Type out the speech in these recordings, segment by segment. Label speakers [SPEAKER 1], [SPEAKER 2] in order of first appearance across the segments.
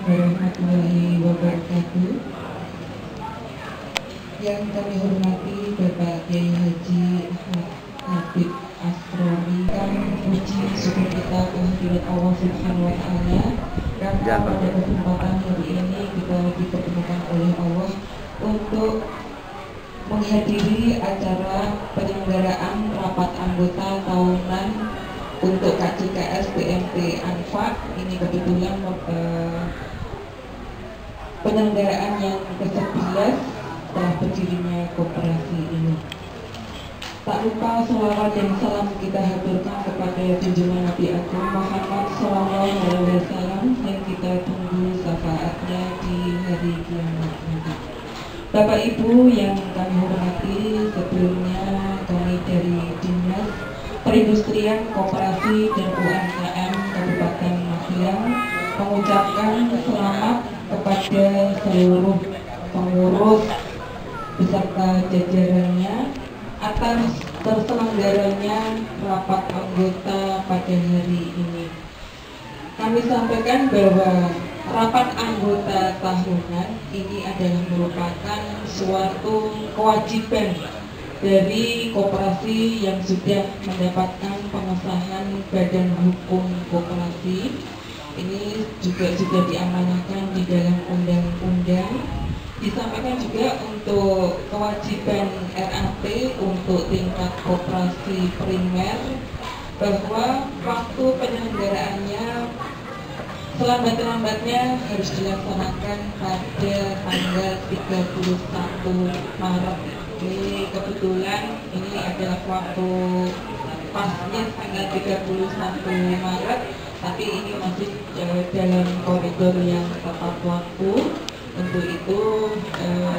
[SPEAKER 1] warahmatullahi wabarakatuh. Yang kami hormati Bapak Kiai Haji Habib Asrori, kami puji syukur kita kehadirat Allah Subhanahu wa Ta'ala karena pada kesempatan hari ini kita dipertemukan oleh Allah untuk menghadiri acara penyelenggaraan rapat anggota tahunan untuk KJKS BMP Anfa. Ini kebetulan penyelenggaraan yang ke-11 setelah berdirinya koperasi ini. Tak lupa selawat dan salam kita haturkan kepada junjungan Nabi Agung Muhammad SAW yang kita tunggu syafaatnya di hari kiamat nanti. Bapak Ibu yang kami hormati, sebelumnya kami dari Dinas Perindustrian, Koperasi dan UMKM Kabupaten Magelang mengucapkan selamat kepada seluruh pengurus beserta jajarannya atas terselenggaranya rapat anggota pada hari ini. Kami sampaikan bahwa rapat anggota tahunan ini adalah merupakan suatu kewajiban dari koperasi yang sudah mendapatkan pengesahan Badan Hukum Koperasi. Ini juga diamanahkan di dalam undang-undang. Disampaikan juga untuk kewajiban RAT untuk tingkat koperasi primer bahwa waktu penyelenggaraannya selambat-lambatnya harus dilaksanakan pada tanggal 31 Maret. Ini kebetulan ini adalah waktu pasnya tanggal 31 Maret, tapi ini masih dalam koridor yang tepat waktu. Untuk itu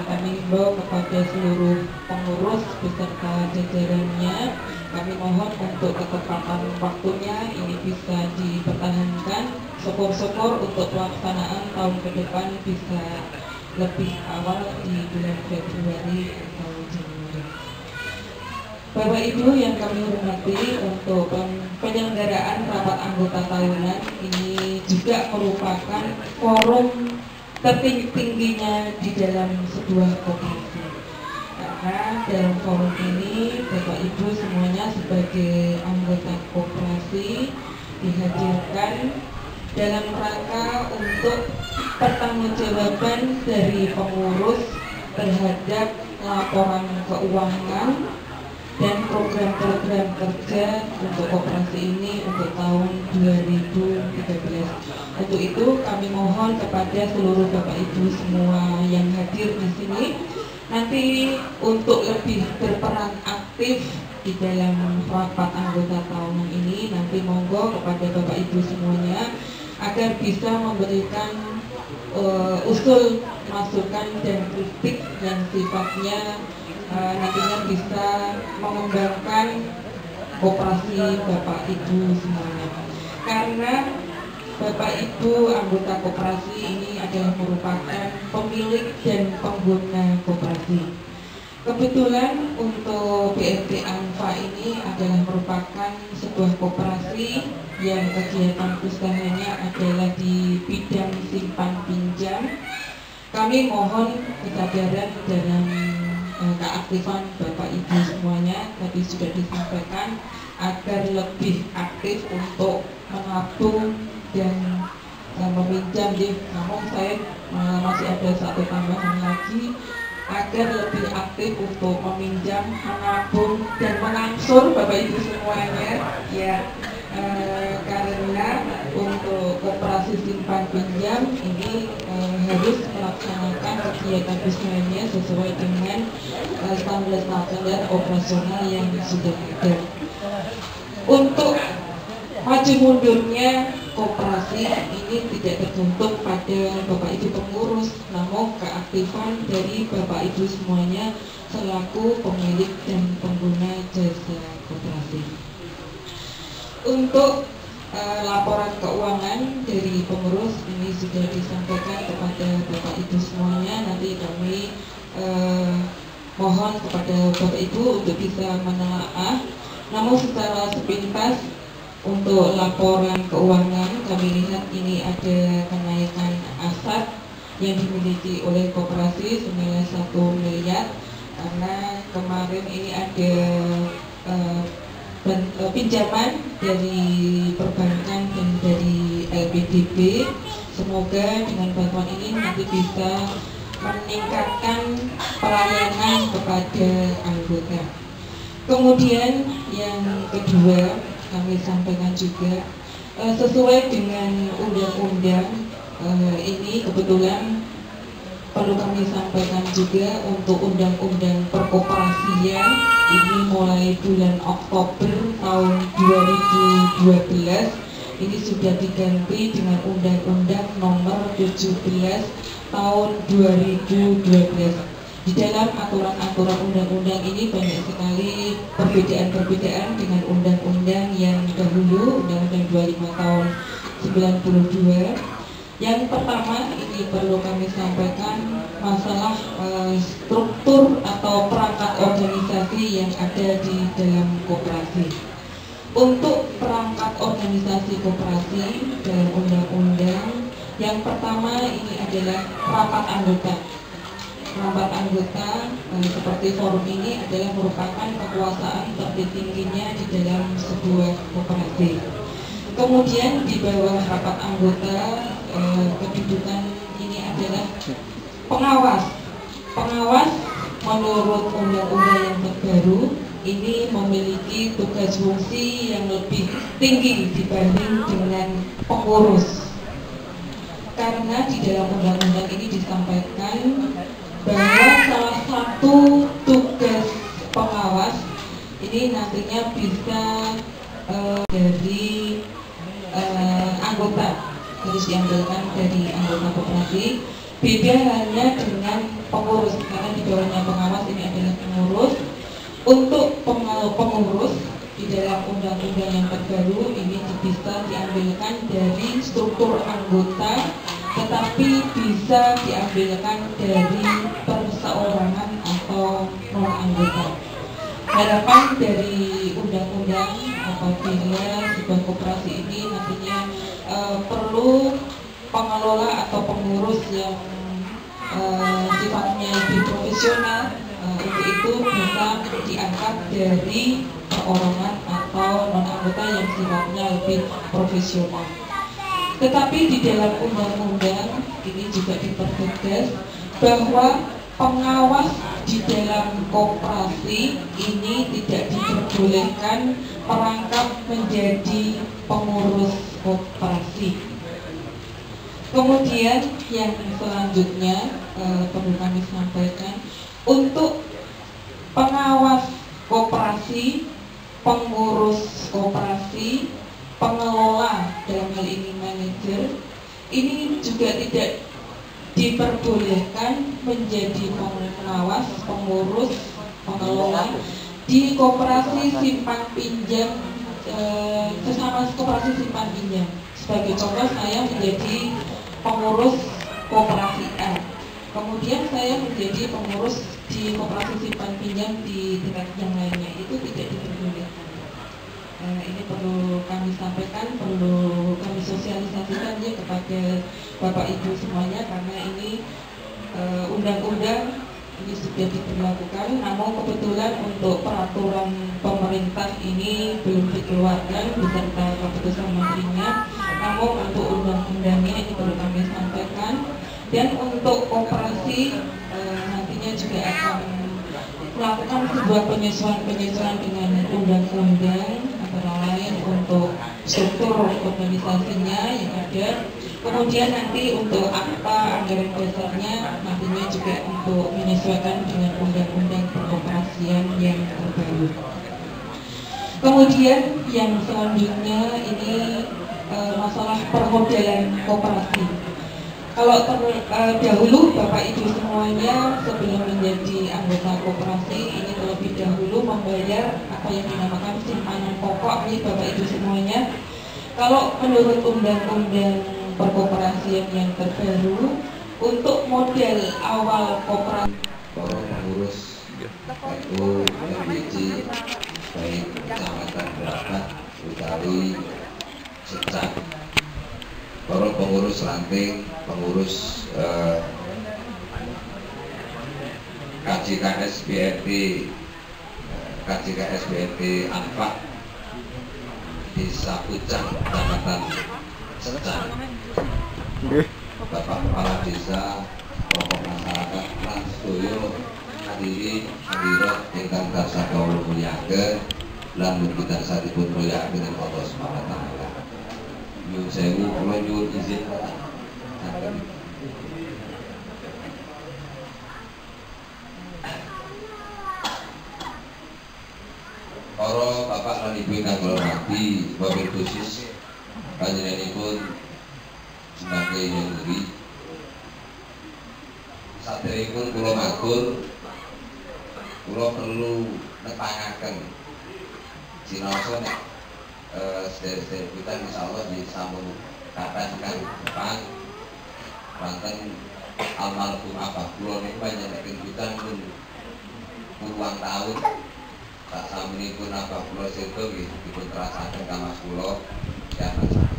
[SPEAKER 1] kami himbau kepada seluruh pengurus beserta jajarannya, kami mohon untuk ketepatan waktunya ini bisa dipertahankan. Syukur-syukur untuk pelaksanaan tahun ke depan bisa lebih awal di bulan Februari atau Januari. Bapak Ibu yang kami hormati, untuk penyelenggaraan rapat anggota tahunan ini juga merupakan forum tertingginya di dalam sebuah koperasi. Karena dalam forum ini Bapak Ibu semuanya sebagai anggota koperasi dihadirkan dalam rangka untuk pertanggungjawaban dari pengurus terhadap laporan keuangan dan program-program kerja untuk koperasi ini untuk tahun 2013. Untuk itu kami mohon kepada seluruh Bapak Ibu semua yang hadir di sini nanti untuk lebih berperan aktif di dalam rapat anggota tahunan ini, nanti monggo kepada Bapak Ibu semuanya agar bisa memberikan usul, masukan dan kritik yang sifatnya nantinya bisa mengembangkan koperasi Bapak Ibu semuanya. Karena Bapak Ibu anggota koperasi ini adalah merupakan pemilik dan pengguna koperasi. Kebetulan untuk BMP Anfa ini adalah merupakan sebuah koperasi yang kegiatan usahanya adalah di bidang simpan pinjam. Kami mohon kesadaran dalam keaktifan Bapak Ibu semuanya, tadi sudah disampaikan agar lebih aktif untuk menabung dan meminjam. Namun saya masih ada satu tambahan lagi, agar lebih aktif untuk meminjam, menabung dan mengangsur Bapak Ibu semuanya ya. Karena untuk koperasi simpan pinjam ini harus melaksanakan kegiatan bisnisnya sesuai dengan standar operasional yang sudah ada. Untuk maju mundurnya koperasi ini tidak tergantung pada Bapak Ibu pengurus, namun keaktifan dari Bapak Ibu semuanya selaku pemilik dan pengguna jasa koperasi. Untuk laporan keuangan dari pengurus ini sudah disampaikan kepada Bapak Ibu semuanya. Nanti kami mohon kepada Bapak Ibu untuk bisa menelaah. Namun secara sepintas Untuk laporan keuangan kami lihat ini ada kenaikan aset yang dimiliki oleh koperasi senilai 1 miliar, karena kemarin ini ada pinjaman dari perbankan dan dari LPDB. Semoga dengan bantuan ini nanti bisa meningkatkan pelayanan kepada anggota. Kemudian yang kedua kami sampaikan juga sesuai dengan undang-undang ini kebetulan perlu kami sampaikan juga untuk undang-undang perkoperasian ini mulai bulan Oktober tahun 2012 ini sudah diganti dengan Undang-Undang Nomor 17 tahun 2012. Di dalam aturan-aturan undang-undang ini banyak sekali perbedaan-perbedaan dengan undang-undang yang dahulu, Undang-Undang 25 tahun 92. Yang pertama ini perlu kami sampaikan masalah struktur atau perangkat organisasi yang ada di dalam koperasi. Untuk perangkat organisasi koperasi dalam undang-undang, yang pertama ini adalah rapat anggota. Rapat anggota seperti forum ini adalah merupakan kekuasaan tertingginya di dalam sebuah koperasi. Kemudian di bawah rapat anggota kedudukan ini adalah pengawas. Pengawas menurut undang-undang yang terbaru ini memiliki tugas fungsi yang lebih tinggi dibanding dengan pengurus. Karena di dalam undang-undang ini disampaikan bahwa salah satu tugas pengawas ini nantinya bisa dari anggota, harus diambilkan dari anggota koperasi. Beda halnya dengan pengurus, karena di bawahnya pengawas ini adalah pengurus. Untuk pengurus di dalam undang-undang yang terbaru ini bisa diambilkan dari struktur anggota, tetapi bisa diambilkan dari perseorangan atau non anggota. Harapan dari undang-undang apabila sebuah koperasi ini nantinya perlu pengelola atau pengurus yang sifatnya lebih profesional, untuk itu bisa diangkat dari perorangan atau non anggota yang sifatnya lebih profesional. Tetapi di dalam undang-undang ini juga dipertegas bahwa pengawas di dalam koperasi ini tidak diperbolehkan merangkap menjadi pengurus koperasi. Kemudian yang selanjutnya perlu kami sampaikan, untuk pengawas koperasi, pengurus koperasi, pengelola dalam hal ini manajer, ini juga tidak diperbolehkan menjadi pengawas, pengurus, pengelola di koperasi simpan pinjam, sesama koperasi simpan pinjam. Sebagai contoh, saya menjadi pengurus koperasi A, kemudian saya menjadi pengurus di koperasi simpan pinjam di tingkat yang lainnya, itu tidak diperbolehkan. Ini perlu kami sampaikan, perlu kami sosialisasikan ya kepada Bapak Ibu semuanya, karena ini undang-undang ini sudah diberlakukan, namun kebetulan untuk peraturan pemerintah ini belum dikeluarkan beserta keputusan menterinya. Namun untuk undang-undangnya ini perlu kami sampaikan, dan untuk koperasi nantinya juga akan melakukan sebuah penyesuaian dengan undang-undang, antara lain untuk struktur organisasinya yang ada. Kemudian nanti untuk akta anggaran dasarnya nantinya juga untuk menyesuaikan dengan undang-undang perkoperasian yang terbaru. Kemudian yang selanjutnya ini masalah permodalan koperasi. Kalau dahulu Bapak Ibu semuanya sebelum menjadi anggota koperasi ini terlebih dahulu membayar apa yang dinamakan simpanan pokok nih Bapak Ibu semuanya. Kalau menurut undang-undang perkoperasian yang terbaru, untuk modal awal koperasi para pengurus itu LPG baik kecamatan Brapat, Utari,
[SPEAKER 2] pengurus ranting, pengurus KJKS BRT Anpak Desa Pucang, Kecamatan Secang, Bapak Kepala Desa, tokoh masyarakat lan sedaya hadirin hadirat ingkang tansah kawula mulyakaken lan mugi tansah dipun mulyakaken dening Allah Subhanahu wa taala. Nyuwun sewu, kula nyuwun izin para bapak lan ibu ingkang kula hormati, wabil khusus panjenenganipun sebagai menteri. Saderengipun kula matur, kula perlu nepangaken sinaosa nek sedherek kita insyaallah di sampun kathah ingkang depan wonten almarhum abah kula niku panjenengan kita pun puluhan tahun. Tak sampun abah kula sedo nggih dipun terasaken kamas kula ya.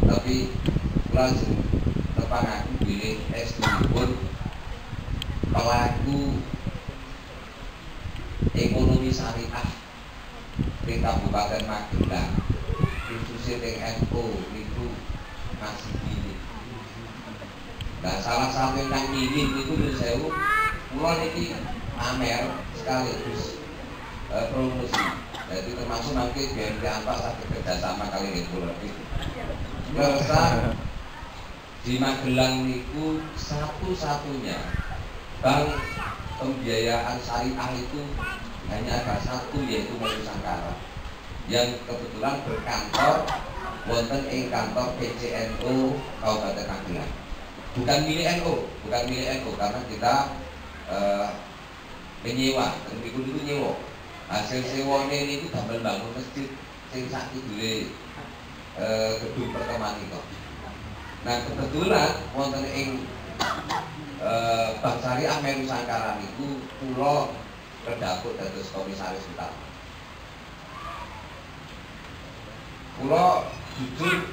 [SPEAKER 2] Tapi kula nepangaken bilih estunipun pelaku ekonomi syariah di Kabupaten Magelang, khususnya di NU itu masih gini. Nah, salah satu yang ingin itu sewu, kula niki amer sekaligus promosi. Jadi termasuk nanti BNP Anpak sakit kerjasama kali ini kula kerasa di Magelang niku satu-satunya bank pembiayaan syariah itu hanya ada satu, yaitu Nusantara, yang kebetulan berkantor wonten ing kantor PCNU Kabupaten Magelang. Bukan milik NU, karena kita menyewa, dan itu nyewa. Hasil sewone ini damel bangun masjid sing sak kidule gedung pertemuan itu. Nah, kebetulan wonten ing Bank Syariah Nusantara niku kula kedapuk dados komisaris utama. Kula jujur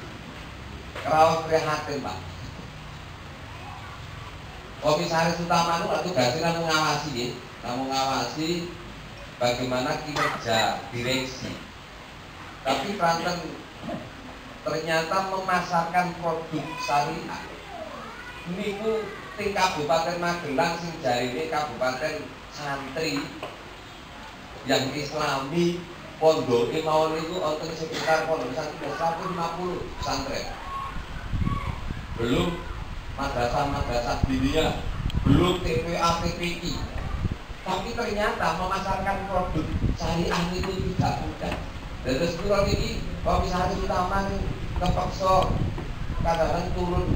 [SPEAKER 2] kraos prihatin, Pak. Komisaris utama itu tugasnya namung ngawasi bagaimana kinerja direksi. Tapi ternyata memasarkan produk syariah niku ting Kabupaten Magelang sing jarine kabupaten santri yang islami, pondoke mawon niku wonten sekitar pondok santri 150 pesantren. Belum madrasah-madrasah diniyah, belum TPA TPI. Tapi ternyata memasarkan produk syariah itu tidak mudah. Dan terus kula niki komisaris utama kepeksa kadang turun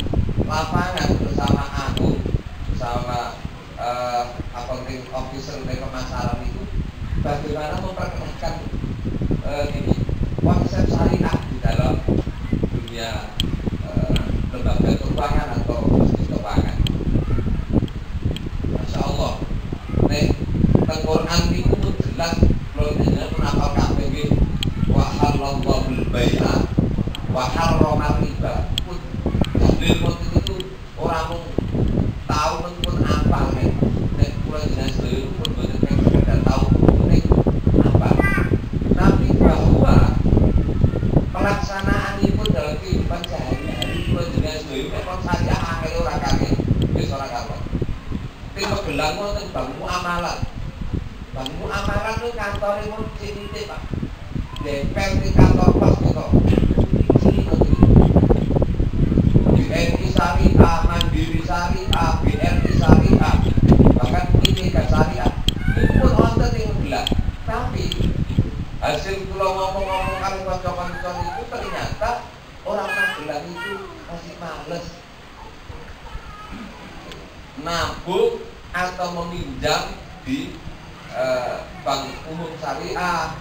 [SPEAKER 2] lapangan bersama aku, bersama accounting officer dari pemasaran itu, bagaimana memperkenalkan ini konsep syariah di dalam dunia lembaga keuangan atau bisnis keuangan. Masya Allah, Al-Quran itu jelas kalau dengan menapal KPG wa halallahu al-bai'a wa harrama riba. Dalil itu orang tahu pun apa nih, dan kurang jelas dulu pun betul-betul tahu nih apa. Tapi bahwa pelaksanaan itu dalam kehidupan sehari-hari kurang jelas dulu. Kalau saya akhirnya orang kaget, bisa orang kaget. Tapi Magelang itu bangun amalan. Bangun amalan itu kantor itu sini Pak. Dempel di kantor pos gitu. BNI Syariah, Mandiri Syariah, BRI Syariah, bahkan ini Syariah. Itu pun wonten yang bilang. Tapi hasil kula ngomong-ngomong kali kanca-kanca itu ternyata orang Magelang itu masih males nabung atau meminjam di Bank Umum Syariah,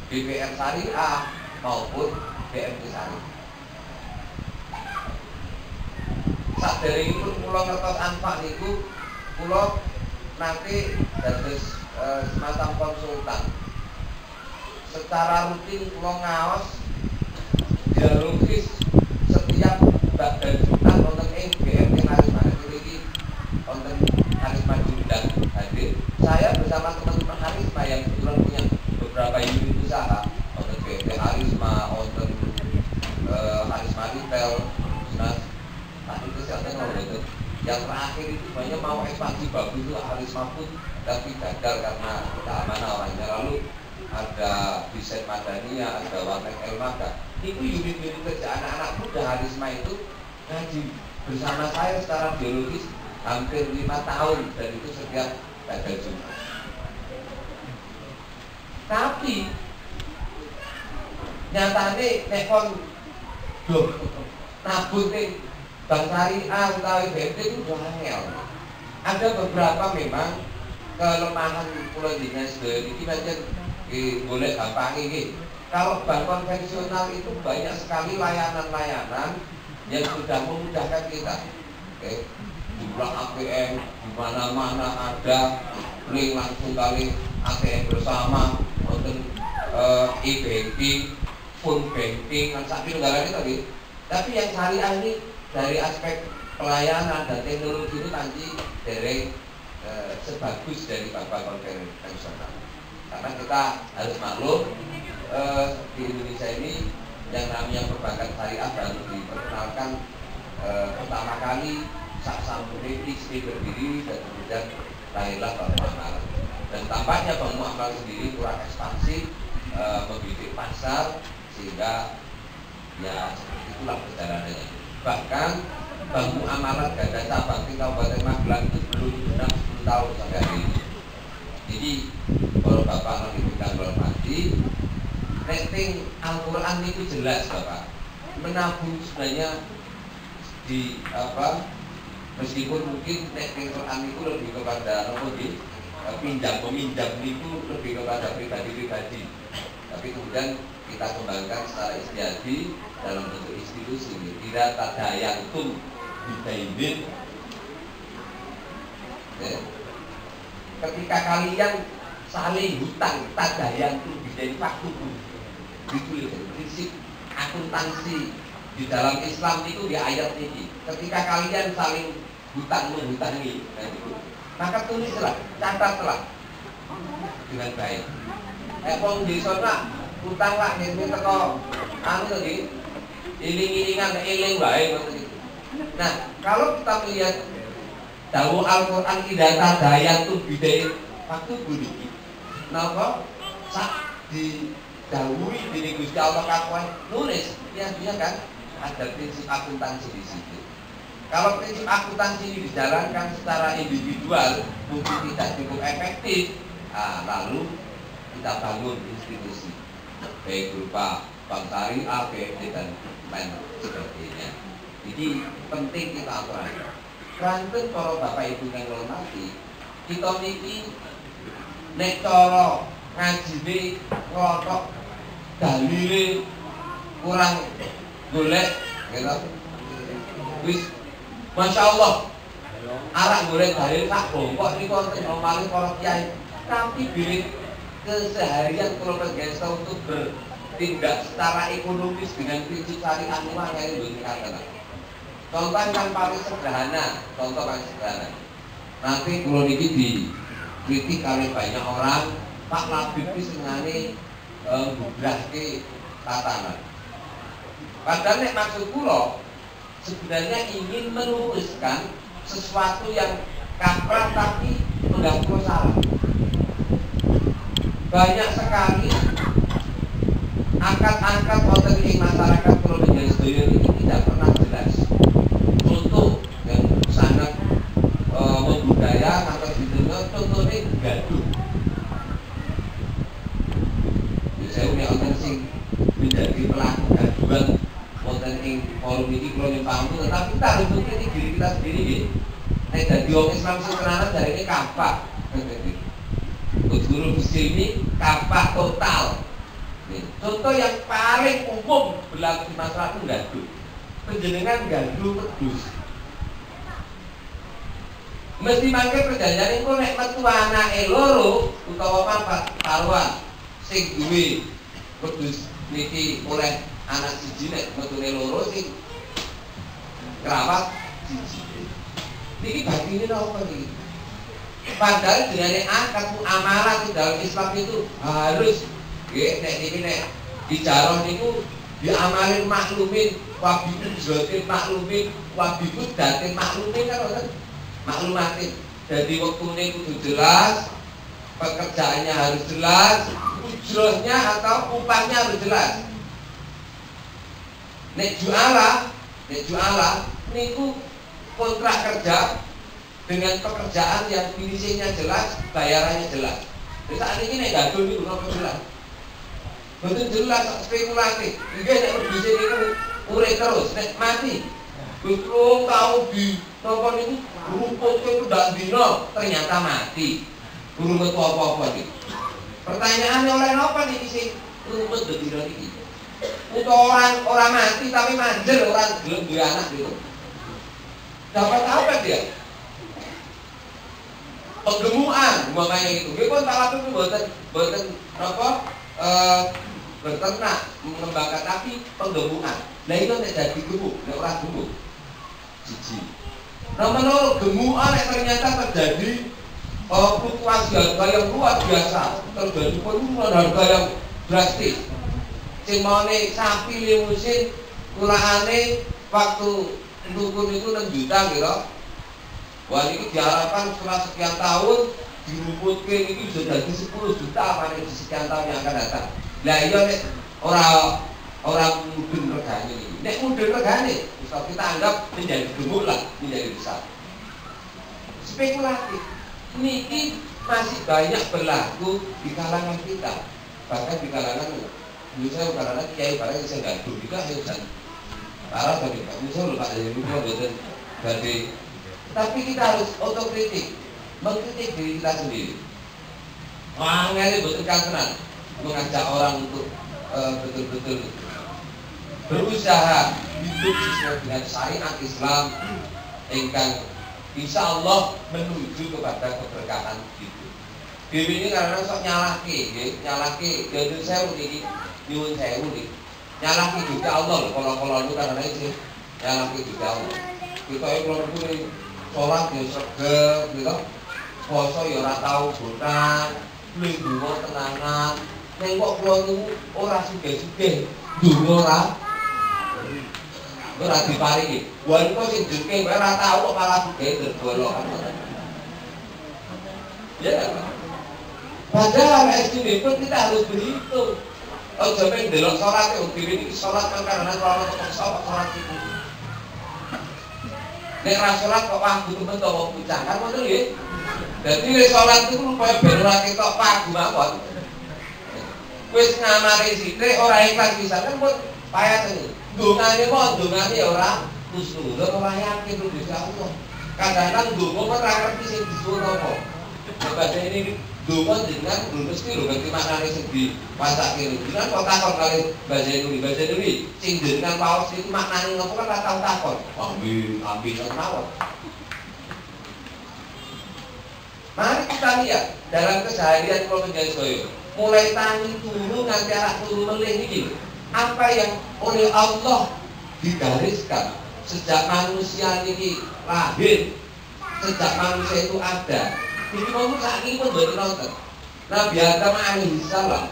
[SPEAKER 2] di BPR Syariah maupun BMT Syariah. Saderengipun kula ngertos Anpak niku, kula nanti dados semacam konsultan. Secara rutin kula ngaos dialogis setiap badan jutaan wonten karisma ini konten karisma diundang hadir. Saya bersama teman-teman karisma yang kebetulan punya beberapa unit usaha, konten BT Karisma, konten Karisma Retail, tadi kesehatan kalau itu. Yang terakhir itu banyak mau ekspansi bagus itu Karisma pun tapi gagal karena keamanan orangnya. Lalu ada desain Madania, ada Warteg Elmaga. Itu unit-unit kerja anak-anak muda Karisma itu ngaji bersama saya secara biologis hampir 5 tahun dan itu setiap gagal Jumat. Tapi nyatane nek kon nabut ning Bank Syariah utawi BNI itu angel. Ada beberapa memang kelemahan kula jenengan sedaya iki pancen boleh gampang iki. Kalau bank konvensional itu banyak sekali layanan-layanan yang sudah memudahkan kita. Oke. Jumlah ATM di mana-mana ada, link langsung kali ATM bersama, konten e-banking, phone banking, transaksi negara ini tadi. Tapi yang syariah ini dari aspek pelayanan dan teknologi itu kanji dereng sebagus dari bapak konvensional. Karena kita harus maklum di Indonesia ini yang namanya perbankan syariah baru diperkenalkan pertama kali saat Sampurni XP berdiri dan kemudian lahirlah Bank Muamalah. Dan tampaknya Bank Muamalah sendiri kurang ekspansif membidik pasar sehingga ya itulah perjalanannya. Bahkan Bank Muamalah gada cabang di Kabupaten Magelang itu belum genap 10 tahun sampai hari ini. Jadi kalau Bapak nanti bidang hormati, rating Al-Quran itu jelas Bapak. Menabung sebenarnya di meskipun mungkin rating Quran itu lebih kepada pinjam peminjam itu lebih kepada pribadi-pribadi. Tapi kemudian kita kembangkan secara istiadi dalam bentuk institusi. Tidak tadayantum bidainin. Ketika kalian saling hutang, tadayantum bidainin waktu ditulis prinsip akuntansi di dalam Islam itu di ayat ini. Ketika kalian saling hutang menghutangi, maka tulislah, catatlah dengan baik. Wong di sana hutang lah ngene teko anu tadi iling-ilingan eling bae ngoten iki. Nah, kalau kita melihat dawuh Al-Qur'an idza tadayantum bidain waktu bunyi. Napa? Sak didhawuhi dening Gusti Allah kakuan nulis, ya kan ada prinsip akuntansi di situ. Kalau prinsip akuntansi ini dijalankan secara individual mungkin tidak cukup efektif, lalu kita bangun institusi baik berupa bank syariah, BNI dan lain sebagainya. Jadi penting kita aturan. Ranten para bapak ibu yang hormati, kita niki nek cara ngajine ngotok dalile kurang golek gitu. Wis Masya Allah arak golek dalil sak bongkok niku wonten omale para kiai. Tapi bilik keseharian kalau bergesta untuk bertindak secara ekonomis dengan prinsip syariah luar yang dikatakan. Contoh yang paling sederhana, Nanti kalau ini dikritik oleh banyak orang, Pak Labib ini sengaja bubrah ke tatanan. Padahal maksud kula sebenarnya ingin meluruskan sesuatu yang kaprah tapi mengganggu salah. Banyak sekali angkat-angkat wonten ing masyarakat Pulau Benjaya Sedaya ini tidak pernah jelas untuk yang sangat membudaya atau didengar contohnya gaduh. Saya punya orang sing menjadi pelaku gaduhan wonten ing forum ini kalau yang paham itu, tetapi kita harus mengkritik diri kita sendiri. Nek dadi wong Islam sing tenanan jarine kapak. Guru muslimi kapak total. Contoh yang paling umum berlaku di masyarakat gaduh. Penjenengan gaduh pedus. Mesti mangke perjanjian iku nek metu anake loro utawa papat karuan sing duwe pedus niki oleh anak siji nek metune loro sing kerawat siji. Ini batine apa iki? Padahal dengan akad muamalah di dalam Islam itu harus nek niki nek bicara niku diamalin maklumin, wabiku zatin maklumin, wabiku datin maklumin kan ora maklumatin. Jadi waktune kudu jelas, pekerjaannya harus jelas, ujrohnya atau upahnya harus jelas. Nek jualah niku kontrak kerja dengan pekerjaan yang finishingnya jelas, bayarannya jelas. Jadi saat ini nek gadul niku ora jelas. Betul jelas spekulatif. Iki nek bisnis niku urip terus, nek mati. Betul tahu di napa niku rumput itu ndak dino ternyata mati. Burung metu apa-apa iki. Pertanyaannya oleh napa niki sing rumput ndak dino iki? Utawa orang mati tapi manjel orang gelem duwe anak gitu. Dapat apa dia? Penggemukan makanya itu. Nggih pun tak laku mboten apa berternak mengembangkan tapi penggemukan. Lah itu nek dadi gemuk, nek ora gemuk. Siji. Nomor gemukan nek ternyata terjadi fluktuasi harga yang luar biasa, terjadi penurunan harga yang drastis. Sing maune sapi limusin kulaane waktu dukun itu 6 juta gitu. Wah ini diharapkan setelah sekian tahun dirumputkan ini sudah jadi 10 juta pada sekian tahun yang akan datang. Nah iya nek orang mudun regane ini. Nek mudun regane, bisa kita anggap menjadi gemuk lah, menjadi besar. Spekulatif. Niki masih banyak berlaku di kalangan kita, bahkan di kalangan misalnya karena kiai barang yang saya gaduh juga hebat. Parah tadi Pak, misalnya Pak dari rumah betul berarti. Tapi kita harus otokritik, mengkritik diri kita sendiri. Wah, ini betul kan mengajak orang untuk betul-betul berusaha hidup sesuai dengan syariat Islam, engkang insya Allah menuju kepada keberkahan hidup. Dewi ini karena sok nyalaki, jadi saya ini nyuwun sewu nih, nyalaki juga Allah loh. Kalau itu karena itu nyalaki juga Allah. Kita itu kalau itu sholat ya seger, gitu, poso ya ora tau botan, lingkungan tenangan, nengok kalau itu orang suge, dulu ora diparingi. Wong kok sing jengking wae ora tau kok malah suge tergolong. Ya. Padahal SD pun kita harus berhitung. Oh sampai delok salat yo dhewe iki salat kan karena kalau kok salat itu. Nek ra salat kok wanggu temen to wong pucah kan ngono nggih. Dadi nek salat itu rupane ben ora ketok pagu mawon. Wis ngamari sithik ora ikhlas pisan kan pun payah tenan. Dongane kok dongane ya ora khusnul ora yakin lho Gusti Allah. Kadang-kadang donga kok ora ngerti sing disuwun apa. Bahasa ini donga dengan belum mesti lho ngerti maknane sing diwacake lho. Jenengan kok takon kali bahasa Indonesia sing jenengan paus itu maknane ngopo kan ora tau takon. Ambil mawon. Mari kita lihat dalam keseharian kalau menjadi soyo, mulai tangi turu nganti anak turu melih iki. Apa yang oleh Allah digariskan sejak manusia ini lahir, sejak manusia itu ada. Jadi kamu saat ini pun nonton. Nabi Adam alaihissalam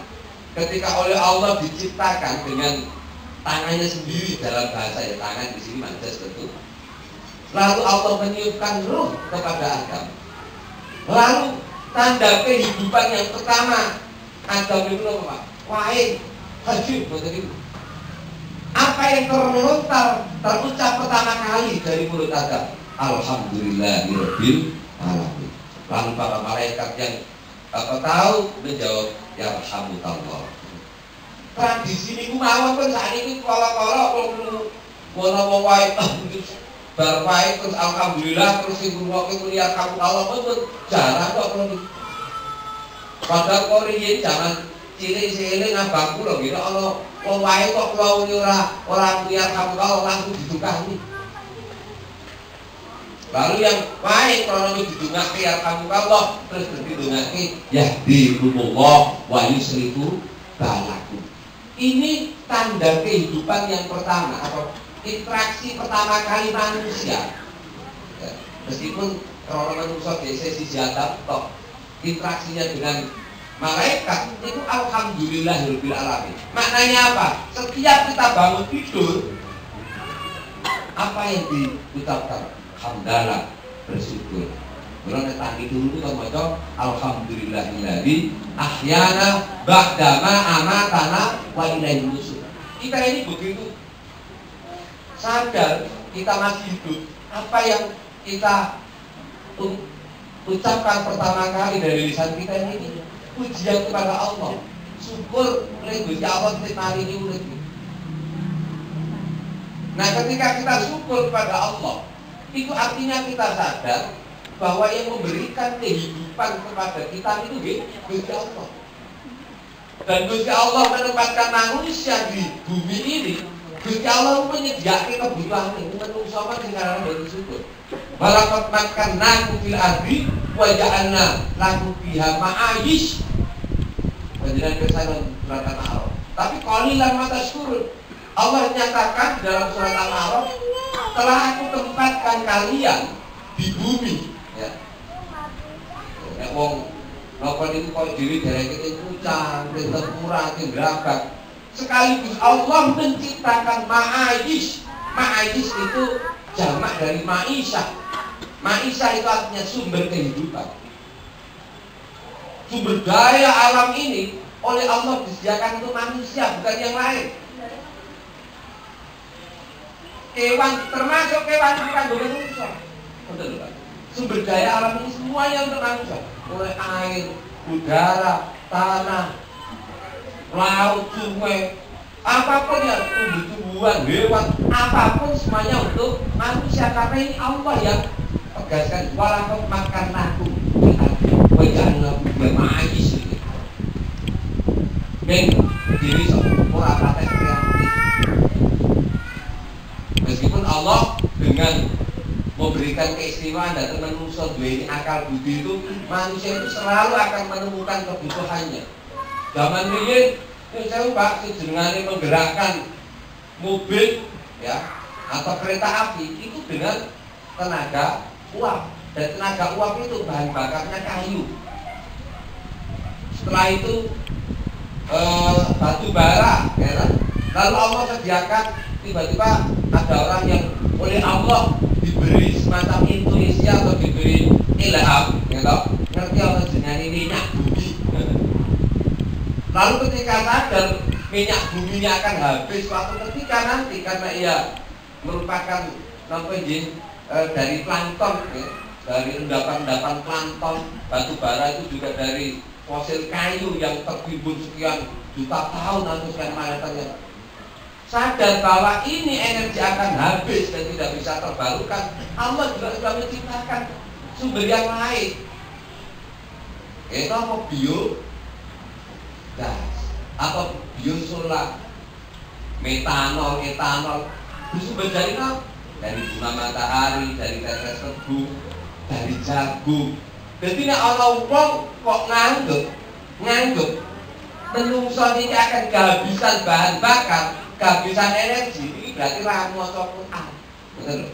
[SPEAKER 2] ketika oleh Allah diciptakan dengan tangannya sendiri, dalam bahasa ya tangan di sini majas tentu. Lalu Allah meniupkan ruh kepada Adam. Lalu tanda kehidupan yang pertama Adam itu apa? Wahai haji, apa yang terlontar terucap pertama kali dari mulut Adam? Alhamdulillahirabbil alamin. Lalu para malaikat yang tahu menjawab ya alhamdulillah. Tradisi ini mawon pun saat ini kalau mau wae bar wae terus alhamdulillah terus sing ngrungokke kuliah kamu Allah pun jarang kok kalau padahal kok riyen zaman cilik-cilik ngabangku lho gitu ana wong wae kok kula ora kuliah kamu Allah langsung didukani. Lalu yang wae krono didungake ya kamu Allah terus didungake yahdihumullah wa yusrifu balakum. Ini tanda kehidupan yang pertama atau interaksi pertama kali manusia. Meskipun kalau manusia biasa si jatah toh interaksinya dengan malaikat itu alhamdulillahirabbil alamin. Maknanya apa? Setiap kita bangun tidur, apa yang diucapkan? Hamdalah, bersyukur. Kalau tadi dulu kita baca alhamdulillahilladzi ahyana ba'dama amatana wa ilaihi nusyur. Kita ini begitu sadar kita masih hidup. Apa yang kita ucapkan pertama kali dari lisan kita ini pujian kepada Allah, syukur Gusti Allah mari ini urip. Nah, ketika kita syukur kepada Allah, itu artinya kita sadar bahwa yang memberikan kehidupan kepada kita itu Gusti Allah. Dan Gusti Allah menempatkan manusia di bumi ini. Gusti Allah menyediakan kebutuhan ini manusia dengan dari syukur. Walaqad makkannakum fil ardi wa ja'alna lakum fiha ma'ayish. Penjelasan kesanan surat Al-A'raf. Tapi qalilan ma tashkurun. Allah nyatakan dalam surat Al-A'raf, telah aku tempatkan kalian di bumi. Ya. Nek wong napa niku kok dhewe dereke kucang, tempura, gerabak. Sekaligus Allah menciptakan ma'ayish. Ma'ayish itu jamak dari ma'isyah. Ma'isyah itu artinya sumber kehidupan. Sumber daya alam ini oleh Allah disediakan untuk manusia, bukan yang lain. Kewan, termasuk kewan bukan manusia. Sumber daya alam ini semuanya untuk manusia. Mulai air, udara, tanah, laut, sungai, apapun ya, tumbuh-tumbuhan, hewan, apapun semuanya untuk manusia. Karena ini Allah yang tegaskan, walaqad makkannakum wa ja'alna lakum ma'ayish. Dan diri ora patek kreatif. Meskipun Allah dengan memberikan keistimewaan dan manusia duweni akal budi itu, manusia itu selalu akan menemukan kebutuhannya. Zaman ini saya Pak sejenengane menggerakkan mobil ya atau kereta api itu dengan tenaga uap, dan tenaga uap itu bahan bakarnya kayu. Setelah itu batu bara ya kan? Lalu Allah sediakan, tiba-tiba ada orang yang oleh Allah diberi semacam intuisi atau diberi ilham ya toh, ngerti Allah dengan minyak bumi. Lalu ketika sadar minyak buminya akan habis suatu ketika nanti, karena ia merupakan dari plankton ya, dari endapan-endapan plankton. Batu bara itu juga dari fosil kayu yang tertimbun sekian juta tahun atau sekian tahun. Sadar bahwa ini energi akan habis dan tidak bisa terbarukan, Allah juga sudah menciptakan sumber yang lain. Itu apa? Biogas atau biosolar, metanol, etanol. Bersumber dari apa? Dari bunga matahari, dari tetes tebu, dari jagung. Jadi nek ana wong kok nganggep menungso ini akan kehabisan bahan bakar, kehabisan energi, ini berarti ra maca Quran. Bener lho.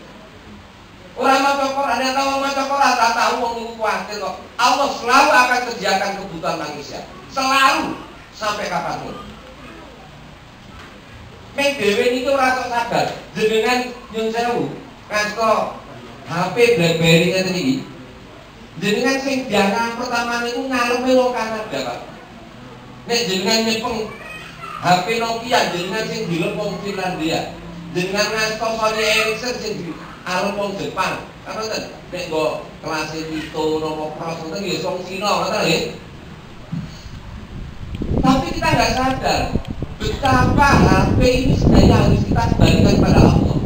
[SPEAKER 2] Ora maca Quran, nek tahu maca Quran, tak tahu wong niku kuwatir kok. Allah selalu akan sediakan kebutuhan manusia. Selalu, sampai kapanpun. Mek dhewe niku ora kok sadar, jenengan nyun sewu, kasto HP BlackBerry ngeten iki. Jenengan sing diangan pertama niku ngaleme wong Kanada, Pak. Nek jenengan nyepeng HP Nokia, jenengan sing dilep wong Finlandia. Jenengan ngasto Sony Ericsson sing arep wong Jepang. Apa ten? Nek nggo kelas Vito nopo Pros ngoten nggih wong Cina ngoten nggih. Tapi kita nggak sadar betapa HP ini sebenarnya harus kita kembalikan pada Allah.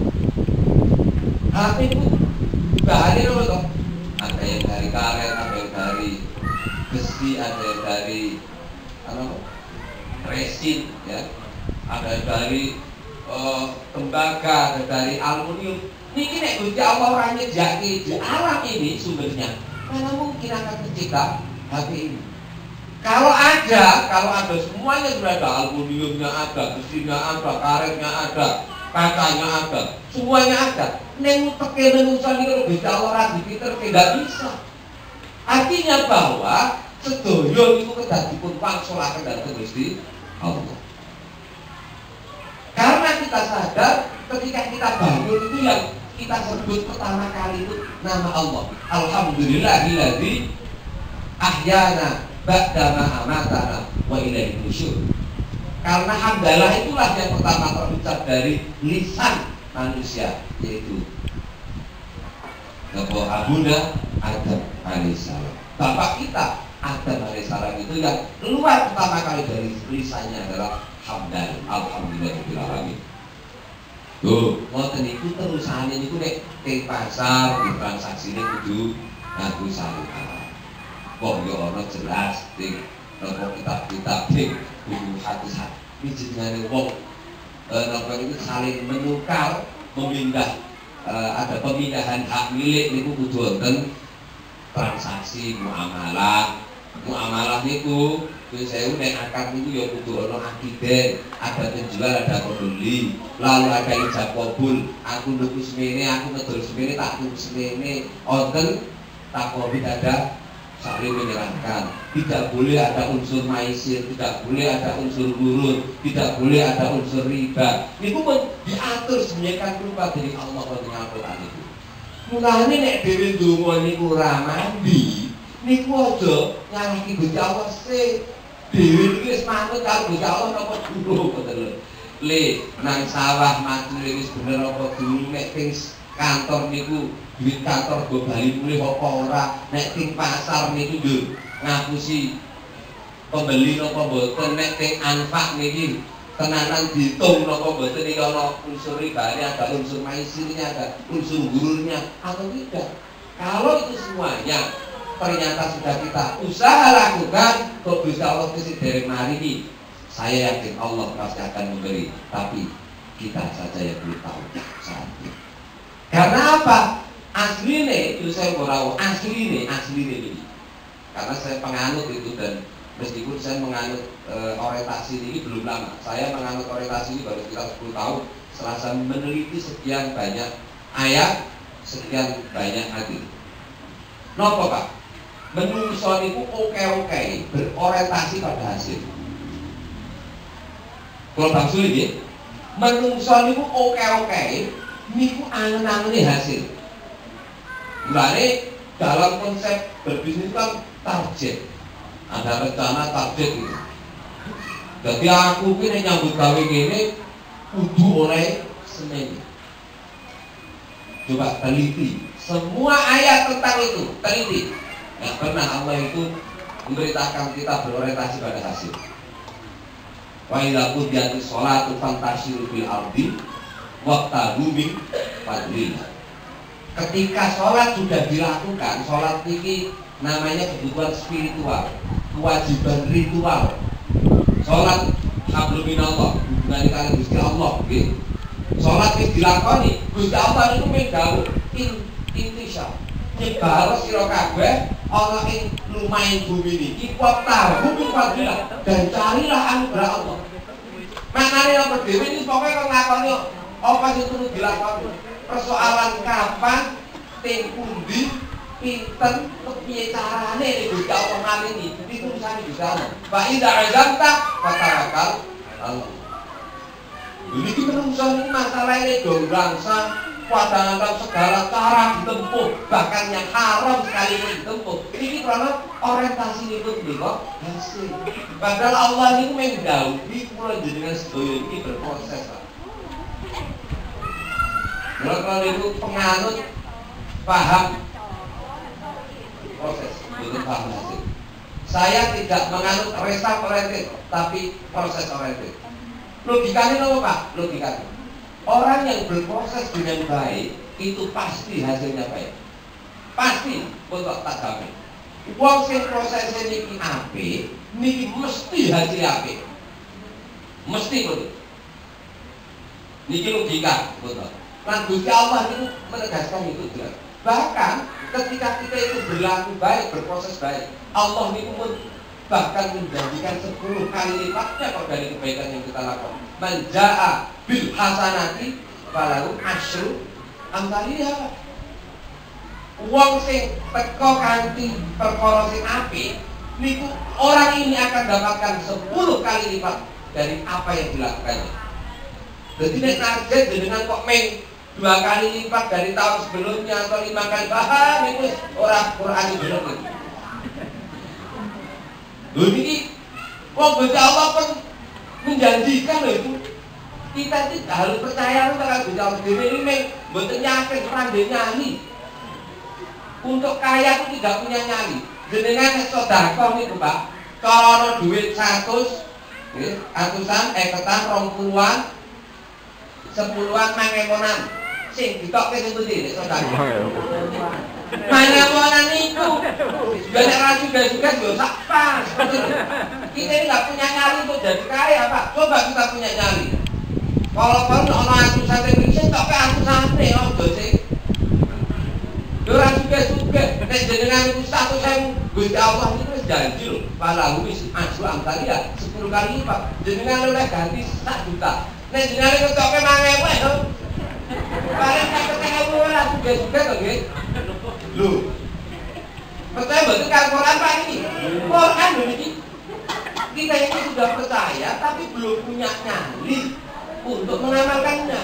[SPEAKER 2] HP itu bahannya apa toh? Ada yang dari karet, ada yang dari besi, ada yang dari resin, ya, ada dari tembaga, ada dari aluminium. Niki nek Gusti Allah ora nyediake di alam ini sumbernya, mana mungkin akan tercipta HP ini? Kalau ada semuanya sudah ada, aluminiumnya ada, besinya ada, karetnya ada, kacanya ada, semuanya ada. neng teke menungso niku Gusti Allah ora dipiterke, nggak bisa. Artinya bahwa sedaya niku kedah dipun wangsulaken dhateng Gusti Allah. Karena kita sadar ketika kita bangun itu yang kita sebut pertama kali itu nama Allah. Alhamdulillahilladzi ahyana ba'da ma amatana wa ilaihi nusyur. Karena hamdalah itulah yang pertama terucap dari lisan manusia, yaitu Nabi Abuna Adam alaihissalam. Bapak kita Adam alaihissalam itu yang keluar pertama kali dari lisannya adalah hamdan, alhamdulillahirabbil alamin. Tuh, ngoten niku terusane niku nek teng pasar di transaksine kudu nganggo syariat. Kok yo ana jelas teng napa kitab-kitab teng buku hadis-hadis jenengane wong napa itu saling menukar, memindah, ada pemindahan hak milik niku kudu wonten transaksi muamalah. Muamalah niku saya nek akad niku ya kudu ana akiden, ada penjual, ada pembeli, lalu ada ijab kabul, aku nuku semene, aku ngedol semene, tak tuku semene, wonten takwa ada saling menyerahkan. Tidak boleh ada unsur maisir, tidak boleh ada unsur gurun, tidak boleh ada unsur riba. Niku pun diatur sedemikian rupa dari Allah dengan Al-Qur'an itu. Mulane nek dhewe ndonga niku ora mandi, niku aja nyalahke Gusti Allah sih. Dhewe iki wis manut karo Gusti Allah napa durung ngoten lho. Le nang sawah matur wis bener apa durung, nek teng kantor niku duit kantor go bali mulih apa ora, nek teng pasar niku yo ngapusi pembeli napa mboten, nek teng anfak niki tenanan ditung napa mboten iki ana unsur ribane, ada unsur maisirnya, ada unsur gurunnya atau tidak. Kalau itu semuanya ternyata sudah kita usaha lakukan, kok Gusti Allah mesti dereng maringi. Saya yakin Allah pasti akan memberi, tapi kita saja yang belum tahu saat ini. Karena apa? Asline itu saya mau asline ini. Karena saya penganut itu, dan meskipun saya menganut orientasi ini belum lama. Saya menganut orientasi ini baru sekitar 10 tahun. Setelah saya meneliti sekian banyak ayat, sekian banyak hadis. Napa Pak? Menungso niku oke berorientasi pada hasil. Kalau Bang Suli nggih, menungso niku oke niku angen-angene hasil. Mulane dalam konsep berbisnis kan target. Ada rencana target gitu. Jadi aku ki nek nyambut gawe kene kudu oleh semene. Coba teliti semua ayat tentang itu, teliti. Yang pernah Allah itu memberitakan kita berorientasi pada hasil. Wa idza qudiyatis sholatu fantashiru fil ardi wabtaghu min fadlillah. Ketika sholat sudah dilakukan, sholat ini namanya kebutuhan spiritual, kewajiban ritual. Sholat hablum minallah, hubungan kalian Gusti Allah, gitu. Sholat ini dilakoni, Gusti Allah itu menggawe intisya. Nyebar sira kabeh ana ing lumayan bumi niki wabtaghu min fadlillah, dan carilah anugerah Allah. Maknane apa dhewe iki pokoke kok ngakoni apa sing kudu dilakoni. Persoalan kapan, ting pundi, pinten, piye carane nek Gusti Allah maringi, iki urusane Gusti Allah. Fa idza azamta fatawakkal Allah. Niki menungso niku masalahe dong bangsa padahal segala cara ditempuh, bahkan yang haram sekalipun ditempuh. Ini karena orientasi niku niku hasil. Padahal Allah niku mendhawuhi kula jenengan sedaya iki berproses, Pak. Kalau itu penganut paham proses, bukan paham hasil. Saya tidak menganut result oriented, tapi proses oriented. Logikanya apa Pak? Logikanya orang yang berproses dengan baik itu pasti hasilnya baik. Pasti betul tak gawe. Wong sing prosesnya niki apik, niki mesti hasil apik. Mesti betul. Niki logika betul. Nah, Gusti Allah itu menegaskan itu juga. Bahkan ketika kita itu berlaku baik, berproses baik, Allah itu pun bahkan menjanjikan 10 kali lipatnya kok dari kebaikan yang kita lakukan. Man jaa bil hasanati falahu asyru Amsalia. Wong sing teko kanthi perkara sing apik niku orang ini akan dapatkan 10 kali lipat dari apa yang dilakukannya. Jadi nek target jenengan kok meng 2 kali lipat dari tahun sebelumnya atau 5 kali, bahkan itu orang Quran itu belum. Lho niki wong Gusti Allah pun menjanjikan lho itu. Kita itu harus percaya kalau Gusti Allah ini meng mboten yakin pandai nyali. Untuk kaya itu tidak punya nyali. Jenengan sedekah niku, Pak. Kalau ana duit 100, atusan, eketan, 20-an, 10-an, mangemonan. Sing ditokke sing pundi nek sedekah. Mangemonan niku. Banyak ra juga yo sak pas. Kita ini enggak punya nyali untuk jadi kaya, Pak. Coba kita punya nyali. Kalau ana atusan sing tokke atusan nek ojo sing ora suge-suge, nek jenengan iku 100.000 Gusti Allah itu wis janji lho, palahu wis aslu amsalia 10 kali lipat. Jenengan oleh ganti 1 juta. Nek jenengan ketoke 5.000 lho. Paling 50.000 ora suge-suge to nggih. Lho. Percaya betul kan Quran Pak ini? Quran lho niki. Kita ini sudah percaya tapi belum punya nyali untuk mengamalkannya.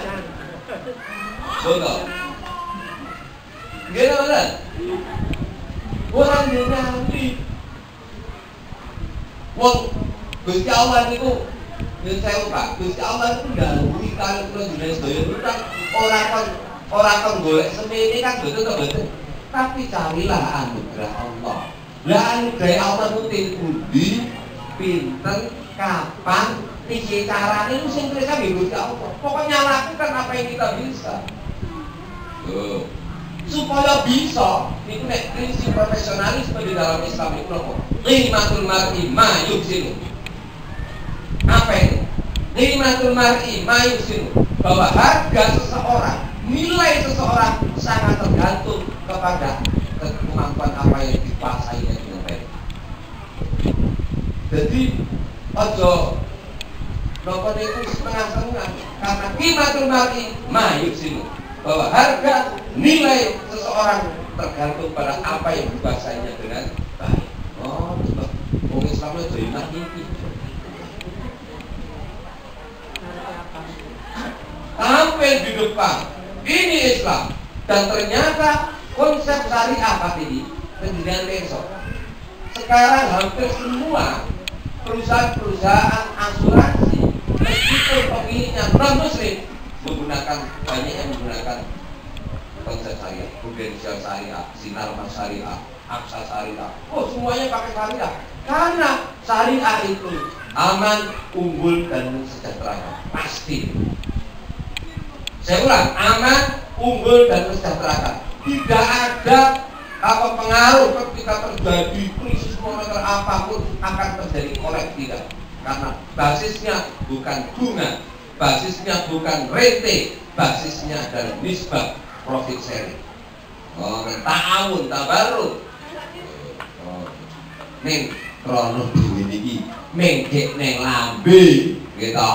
[SPEAKER 2] Betul. Gila bener? Orang nyali. Wong Gusti Allah niku yen saya Pak, Gusti Allah itu ndhawuhi karo kula jenengan sedaya niku kan ora kon golek semene kan betul to betul. Tapi carilah anugerah Allah. Lah anugerah Allah itu pundi, pinten, kapan, piye carane itu sing pirsa Gusti Allah. Pokoknya lakukan apa yang kita bisa. Tuh. Supaya bisa, itu nek prinsip profesionalisme di dalam Islam itu apa? Qimatul mar'i ma yuksinu. Apa itu? Qimatul mar'i ma yuksinu. Bahwa harga seseorang, nilai seseorang sangat tergantung kepada kemampuan apa yang dikuasainya dengan baik. Jadi ojo napa niku setengah-setengah karena qimatul mar'i ma yuksinu. Bahwa harga nilai seseorang tergantung pada apa yang dikuasainya dengan baik. Oh, betul. Orang Islam itu enak ini. Tampil di depan. Ini Islam. Dan ternyata konsep syariah Pak ini pendirian besok. Sekarang hampir semua perusahaan-perusahaan asuransi meskipun pemiliknya non-muslim banyak yang menggunakan konsep syariah, prudensial syariah, sinar mas syariah, aksa syariah. Oh, semuanya pakai syariah. Karena syariah itu aman, unggul dan mensejahterakan. Pasti. Saya ulang, aman, unggul dan mensejahterakan. Tidak ada apa pengaruh ketika terjadi krisis moneter apapun akan terjadi korek, tidak. Karena basisnya bukan bunga, basisnya bukan rente, basisnya adalah nisbah profit sharing. Oh, ta'awun, tabarruk. Oh, ning krono dhewe niki mengkek neng lambe, gitu.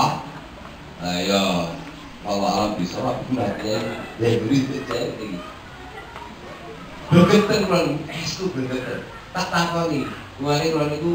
[SPEAKER 2] Ayo, kalau alam bisa gunanya dari terjadi iki. Begeten klon, estu begeten. Tak takoni, mulane klon niku